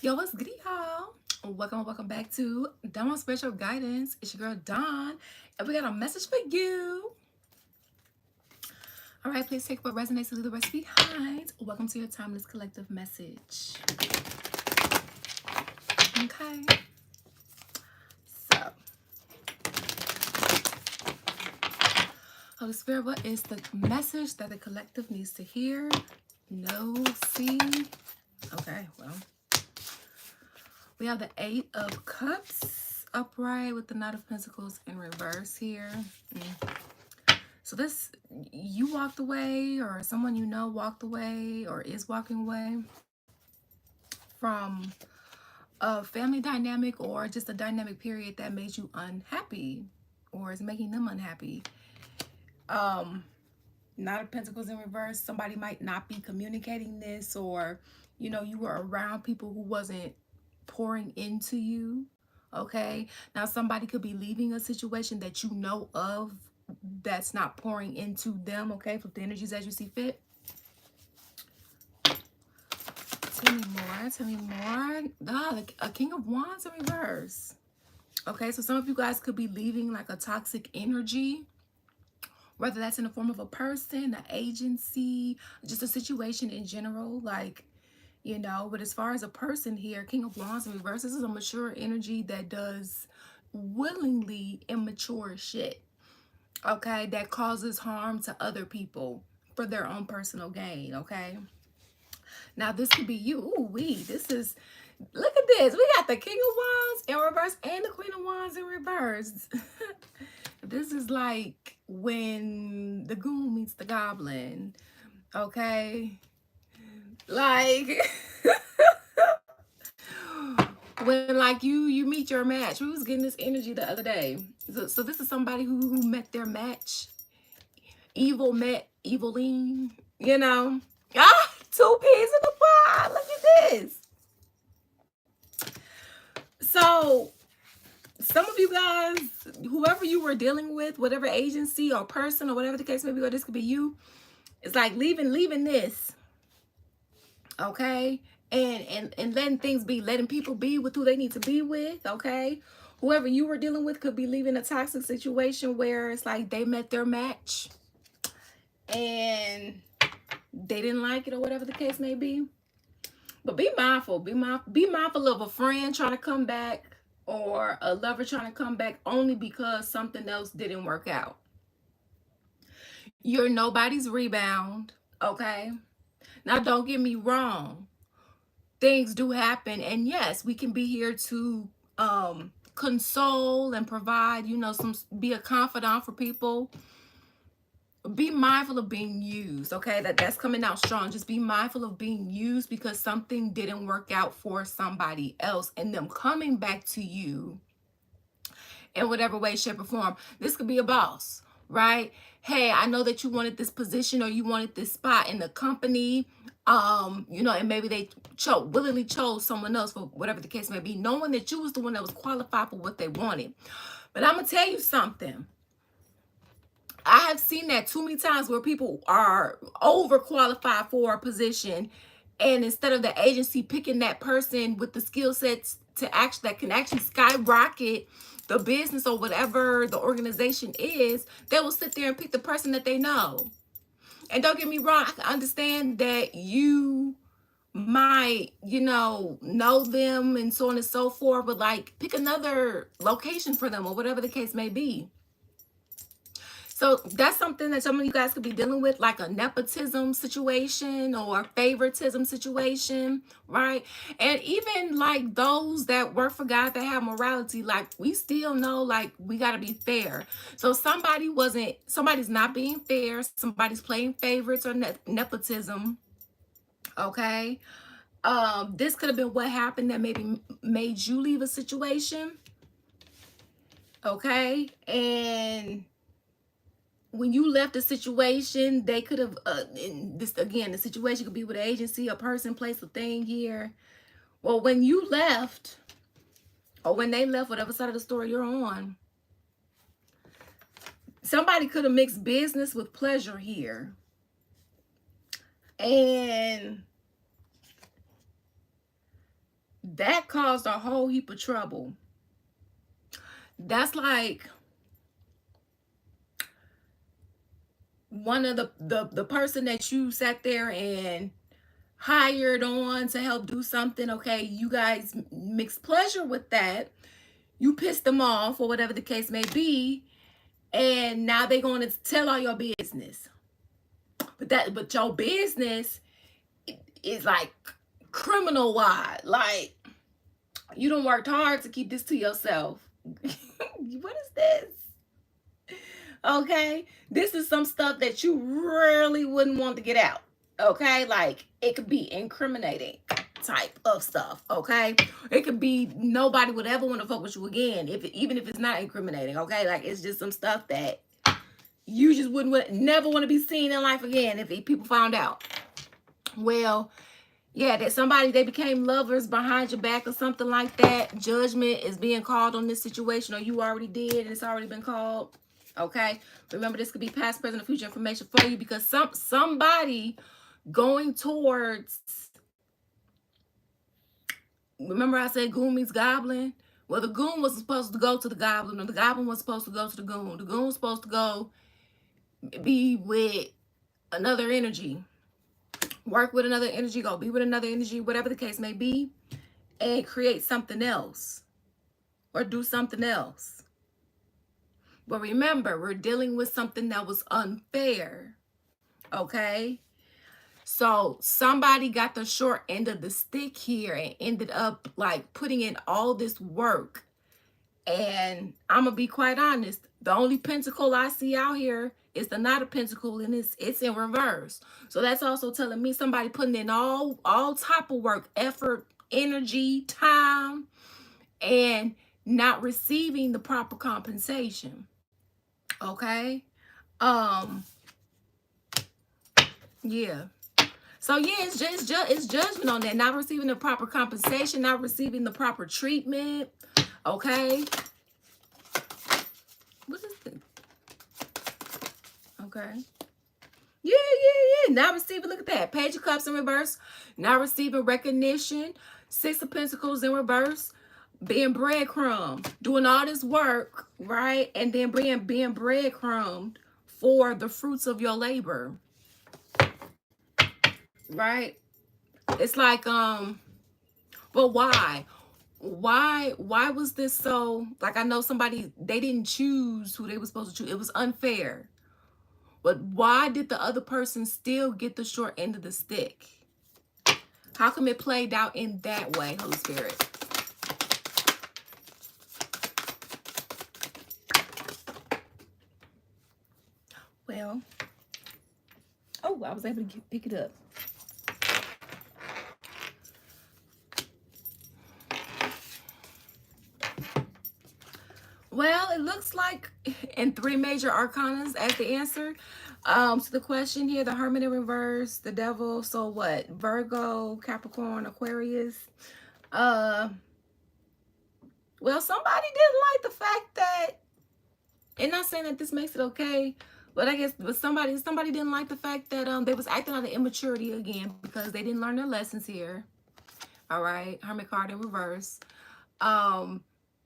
Yo, what's good, y'all? Welcome back to Dawn Special Guidance. It's your girl Dawn, and we got a message for you. All right, please take what resonates and leave the rest behind. Welcome to your timeless collective message. Okay, so Holy Spirit, what is the message that the collective needs to hear? No, see. Okay, well, we have the Eight of Cups upright with the Knight of Pentacles in reverse here. So this, you walked away, or someone you know walked away or is walking away from a family dynamic or just a dynamic period that made you unhappy or is making them unhappy. Knight of Pentacles in reverse, somebody might not be communicating this, or you were around people who wasn't pouring into you. Okay, now somebody could be leaving a situation that you know of that's not pouring into them. Okay, flip the energies as you see fit. Tell me more. Tell me more. A King of Wands in reverse. Okay, so some of you guys could be leaving like a toxic energy, whether that's in the form of a person, an agency, just a situation in general. But as far as a person here, King of Wands in reverse, this is a mature energy that does willingly immature shit. Okay, that causes harm to other people for their own personal gain. Okay. Now this could be you. Ooh, this is, look at this. We got the King of Wands in reverse and the Queen of Wands in reverse. This is like when the goon meets the goblin. Okay. Like when like you meet your match. We was getting this energy the other day. So this is somebody who met their match. Evil met eviling, Ah, two peas in the pod. Look at this. So some of you guys, whoever you were dealing with, whatever agency or person or whatever the case may be, or this could be you, it's like leaving this, okay, and letting things be, letting people be with who they need to be with, okay. Whoever you were dealing with could be leaving a toxic situation where it's like they met their match and they didn't like it or whatever the case may be. But be mindful of a friend trying to come back or a lover trying to come back only because something else didn't work out. You're nobody's rebound, okay? Now, don't get me wrong. Things do happen, and yes, we can be here to console and provide, some, be a confidant for people. Be mindful of being used, okay? That's coming out strong. Just be mindful of being used because something didn't work out for somebody else, and them coming back to you in whatever way, shape, or form. This could be a boss, right? Hey, I know that you wanted this position or you wanted this spot in the company, and maybe they willingly chose someone else for whatever the case may be, knowing that you was the one that was qualified for what they wanted. But I'm gonna tell you something. I have seen that too many times where people are overqualified for a position, and instead of the agency picking that person with the skill sets that can actually skyrocket the business or whatever the organization is, they will sit there and pick the person that they know. And don't get me wrong, I can understand that you might, know them and so on and so forth, but like pick another location for them or whatever the case may be. So that's something that some of you guys could be dealing with, like a nepotism situation or a favoritism situation, right? And even like those that work for God that have morality, like we still know, like we got to be fair. So somebody's not being fair. Somebody's playing favorites or nepotism, okay? This could have been what happened that maybe made you leave a situation, okay? And when you left a situation, they could have, this again, the situation could be with an agency, a person, place, a thing here. Well, when you left, or when they left, whatever side of the story you're on, somebody could have mixed business with pleasure here. And that caused a whole heap of trouble. That's like one of the person that you sat there and hired on to help do something. Okay, you guys mixed pleasure with that. You pissed them off or whatever the case may be, and now they're going to tell all your business. But your business is like criminal wide. Like, you done worked hard to keep this to yourself. What is this? Okay, this is some stuff that you really wouldn't want to get out. Okay, like it could be incriminating type of stuff. Okay, it could be nobody would ever want to fuck with you again, even if it's not incriminating. Okay, like it's just some stuff that you just never want to be seen in life again if people found out. Well, yeah, that somebody, they became lovers behind your back or something like that. Judgment is being called on this situation, or you already did and it's already been called. Okay, remember, this could be past, present, or future information for you, because somebody going towards, remember I said goon meets goblin? Well, the goon was supposed to go to the goblin, or the goblin was supposed to go to the goon. The goon was supposed to go be with another energy, work with another energy, go be with another energy, whatever the case may be, and create something else or do something else. But remember, we're dealing with something that was unfair. Okay, so somebody got the short end of the stick here and ended up like putting in all this work. And I'm gonna be quite honest, the only pentacle I see out here is the Knight of Pentacles, and it's in reverse. So that's also telling me somebody putting in all type of work, effort, energy, time, and not receiving the proper compensation. Okay, yeah. So yeah, it's judgment on that. Not receiving the proper compensation, not receiving the proper treatment. Okay. What is this? Okay. Yeah. Not receiving, look at that. Page of Cups in reverse. Not receiving recognition. Six of Pentacles in reverse. Being breadcrumbed. Doing all this work, right? And then being breadcrumbed for the fruits of your labor. Right? It's like, but why? Why was this so, like, I know somebody, they didn't choose who they were supposed to choose. It was unfair. But why did the other person still get the short end of the stick? How come it played out in that way, Holy Spirit? Well, oh, I was able to pick it up. Well, it looks like in 3 major arcanas as the answer to the question here, the Hermit in reverse, the Devil, so what? Virgo, Capricorn, Aquarius. Well, somebody didn't like the fact that, and not saying that this makes it okay, but I guess somebody didn't like the fact that they was acting out of immaturity again, because they didn't learn their lessons here. All right, Hermit card in reverse.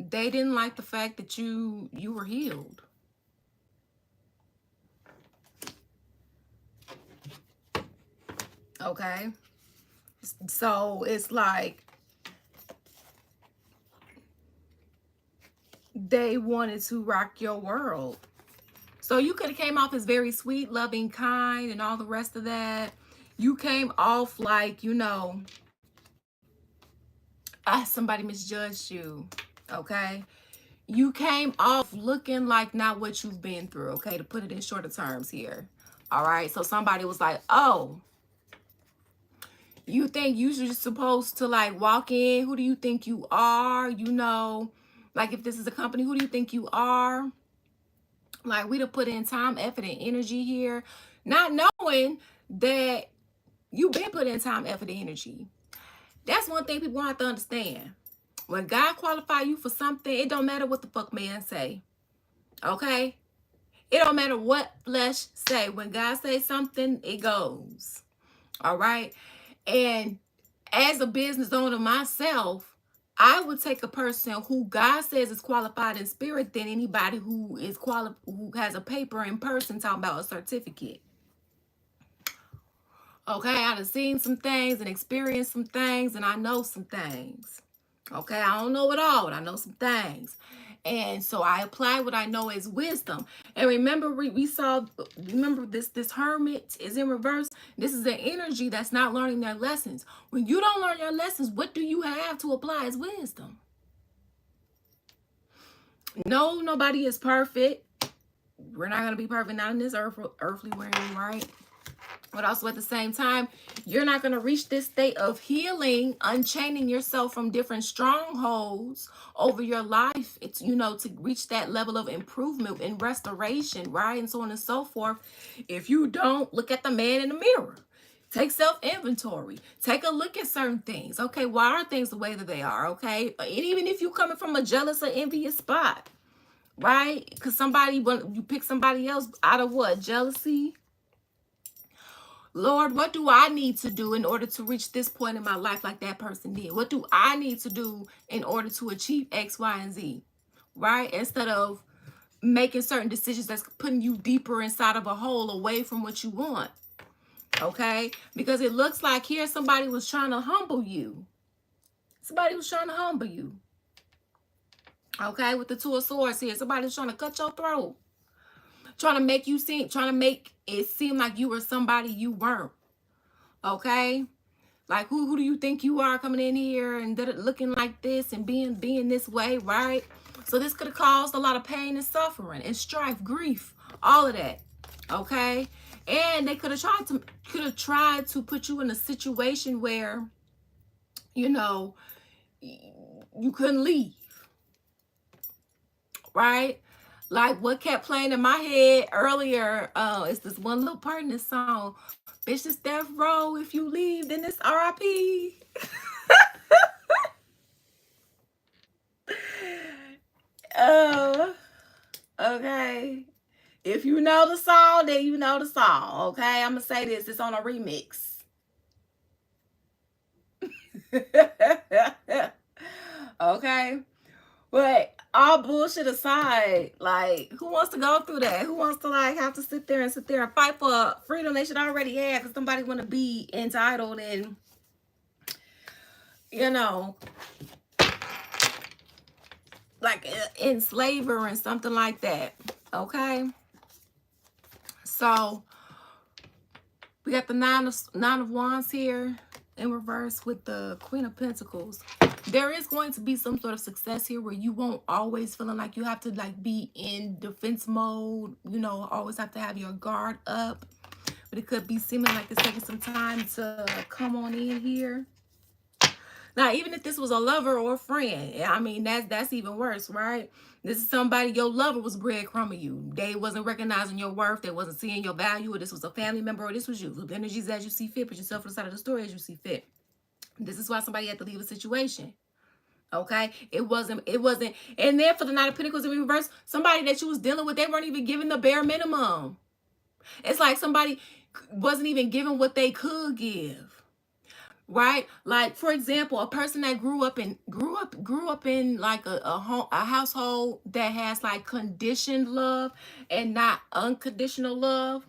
They didn't like the fact that you were healed. Okay, so it's like they wanted to rock your world. So you could have came off as very sweet, loving, kind, and all the rest of that. You came off like, you know, somebody misjudged you. Okay, you came off looking like not what you've been through. Okay, to put it in shorter terms here. All right, so somebody was like, oh, you think you're just supposed to like walk in? Who do you think you are? You know, like if this is a company, who do you think you are? Like, we done put in time, effort, and energy here, not knowing that you've been putting in time, effort, and energy. That's one thing people have to understand. When God qualify you for something, it don't matter what the fuck man say. Okay? It don't matter what flesh say. When God says something, it goes. All right? And as a business owner myself, I would take a person who God says is qualified in spirit than anybody who is who has a paper in person talking about a certificate. Okay, I done seen some things and experienced some things, and I know some things. Okay, I don't know it all, but I know some things. And so I apply what I know as wisdom. And remember, we saw, remember this hermit is in reverse. This is an energy that's not learning their lessons. When you don't learn your lessons, what do you have to apply as wisdom? No, nobody is perfect. We're not going to be perfect, not in this earthly realm, right? But also at the same time, you're not going to reach this state of healing, unchaining yourself from different strongholds over your life. It's, you know, to reach that level of improvement and restoration, right? And so on and so forth. If you don't look at the man in the mirror, take self-inventory, take a look at certain things. Okay, why are things the way that they are? Okay, and even if you're coming from a jealous or envious spot, right? Because you pick somebody else out of what? Jealousy. Lord, what do I need to do in order to reach this point in my life like that person did? What do I need to do in order to achieve X, Y, and Z? Right? Instead of making certain decisions that's putting you deeper inside of a hole away from what you want. Okay? Because it looks like here somebody was trying to humble you. Somebody was trying to humble you. Okay? With the Two of Swords here. Somebody was trying to cut your throat. Trying to make it seem like you were somebody you weren't. Okay? Like, who do you think you are coming in here and looking like this and being this way, right? So this could have caused a lot of pain and suffering and strife, grief, all of that. Okay? And they could have tried to put you in a situation where, you know, you couldn't leave. Right? Like what kept playing in my head earlier, is this one little part in this song. Bitch, this death row. If you leave, then it's R.I.P. Oh, okay. If you know the song, then you know the song. Okay, I'm gonna say this. It's on a remix. Okay. But all bullshit aside, like, who wants to go through that? Who wants to, like, have to sit there and fight for freedom they should already have because somebody want to be entitled and, you know, like in slavery and something like that. Okay? So, we got the Nine of Wands here in reverse with the Queen of Pentacles. There is going to be some sort of success here where you won't always feeling like you have to like be in defense mode, you know, always have to have your guard up. But it could be seeming like it's taking some time to come on in here. Now, even if this was a lover or a friend, I mean, that's even worse, right? This is somebody, your lover was breadcrumbing you. They wasn't recognizing your worth. They wasn't seeing your value. Or this was a family member, or this was you. Flip energies as you see fit. Put yourself on the side of the story as you see fit. This is why somebody had to leave a situation. Okay? It wasn't. And then for the Nine of Pentacles in reverse, somebody that you was dealing with, they weren't even giving the bare minimum. It's like somebody wasn't even giving what they could give. Right? Like, for example, a person that grew up in like a household that has like conditioned love and not unconditional love.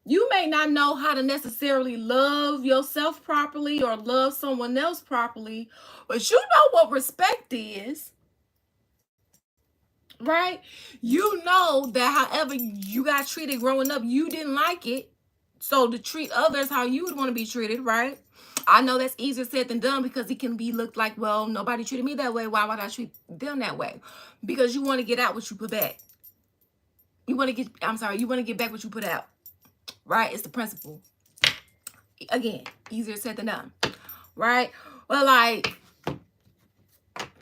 You may not know how to necessarily love yourself properly or love someone else properly, but you know what respect is. Right? You know that however you got treated growing up, you didn't like it. So to treat others how you would want to be treated, right? I know that's easier said than done because it can be looked like, well, nobody treated me that way. Why would I treat them that way? Because you want to get out what you put back. You want to get back what you put out. Right? It's the principle. Again, easier said than done. Right? Well, like,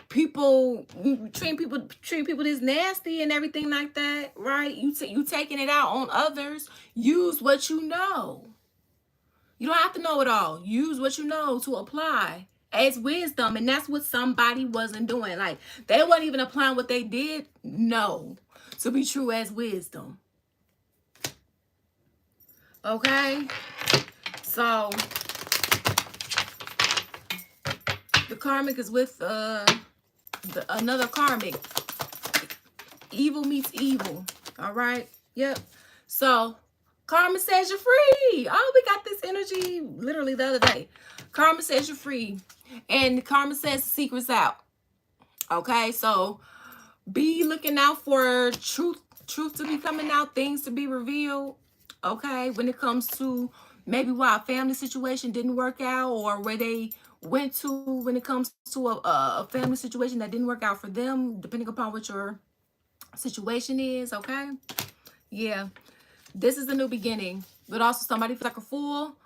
treat people this nasty and everything like that, right? You taking it out on others. Use what you know. You don't have to know it all. Use what you know to apply as wisdom. And that's what somebody wasn't doing. Like, they weren't even applying what they did know to be true as wisdom. Okay? So, the karmic is with another karmic. Evil meets evil. All right. Yep. So karma says you're free. Oh, we got this energy literally the other day. Karma says you're free. And karma says the secret's out. Okay. So be looking out for truth to be coming out, things to be revealed. Okay. When it comes to maybe why a family situation didn't work out, or where they went to when it comes to a family situation that didn't work out for them, depending upon what your situation is. Okay. Yeah, this is a new beginning, but also somebody feels like a fool,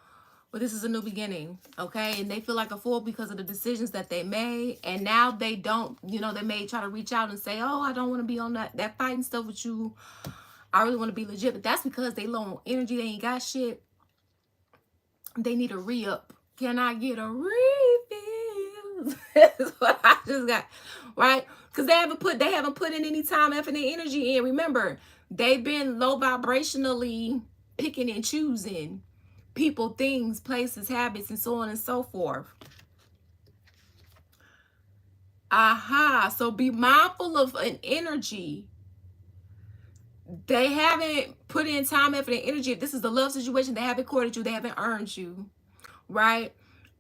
but this is a new beginning. Okay. And they feel like a fool because of the decisions that they made, and now they don't, you know, they may try to reach out and say, oh, I don't want to be on that fighting stuff with you, I really want to be legit. But that's because they low on energy, they ain't got shit, they need a re-up. Can I get a refill? That's what I just got, right? Because they haven't put in any time, effort, and energy in. Remember, they've been low vibrationally picking and choosing people, things, places, habits, and so on and so forth. Aha. So be mindful of an energy. They haven't put in time, effort, and energy. If this is a love situation, they haven't courted you, they haven't earned you, right?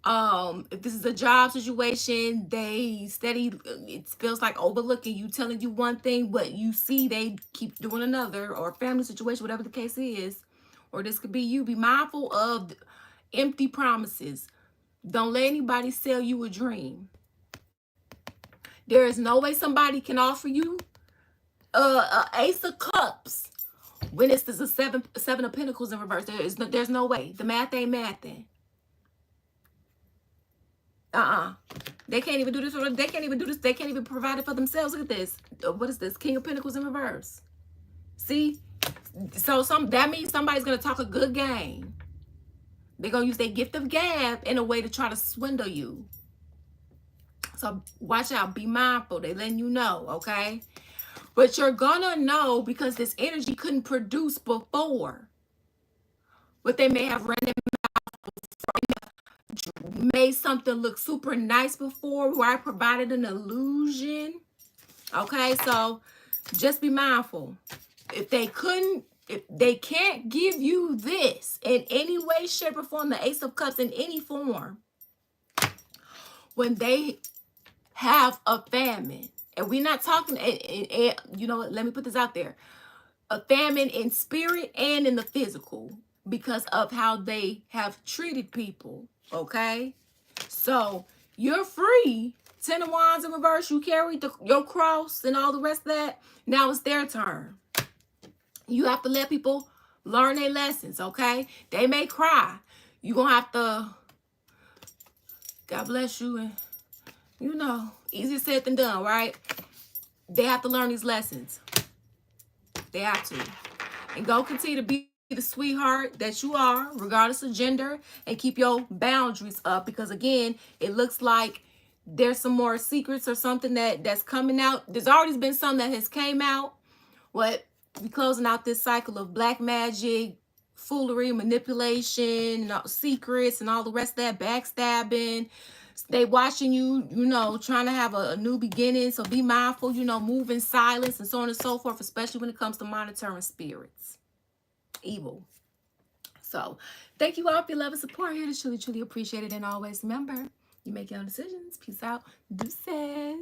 If this is a job situation, they steady, it feels like overlooking you, telling you one thing, but you see they keep doing another, or family situation, whatever the case is. Or this could be you. Be mindful of empty promises. Don't let anybody sell you a dream. There is no way somebody can offer you a Ace of Cups when it's a seven of Pentacles in reverse. There's no way. The math ain't mathing. They can't even do this. They can't even do this. They can't even provide it for themselves. Look at this. What is this? King of Pentacles in reverse. See? So that means somebody's gonna talk a good game. They're gonna use their gift of gab in a way to try to swindle you. So watch out. Be mindful. They're letting you know, okay? But you're gonna know because this energy couldn't produce before. But they may have ran their mouth, made something look super nice before, where I provided an illusion. Okay, so just be mindful. If they can't give you this in any way, shape, or form, the Ace of Cups in any form, when they have a famine, and we're not talking, and you know what, let me put this out there, a famine in spirit and in the physical, because of how they have treated people, okay? So you're free. 10 of Wands in reverse, you carried your cross and all the rest of that. Now it's their turn. You have to let people learn their lessons, okay? They may cry. You're going to have to, God bless you, and you know, easier said than done, right? They have to learn these lessons. They have to. And go continue to be the sweetheart that you are, regardless of gender, and keep your boundaries up, because again, it looks like there's some more secrets or something that's coming out. There's already been some that has came out. What we closing out this cycle of black magic, foolery, manipulation, and secrets, and all the rest of that, backstabbing. They watching you, you know, trying to have a new beginning. So be mindful, you know, move in silence and so on and so forth, especially when it comes to monitoring spirits. Evil. So thank you all for your love and support here. To truly, truly appreciate it. And always remember, you make your own decisions. Peace out. Deuces.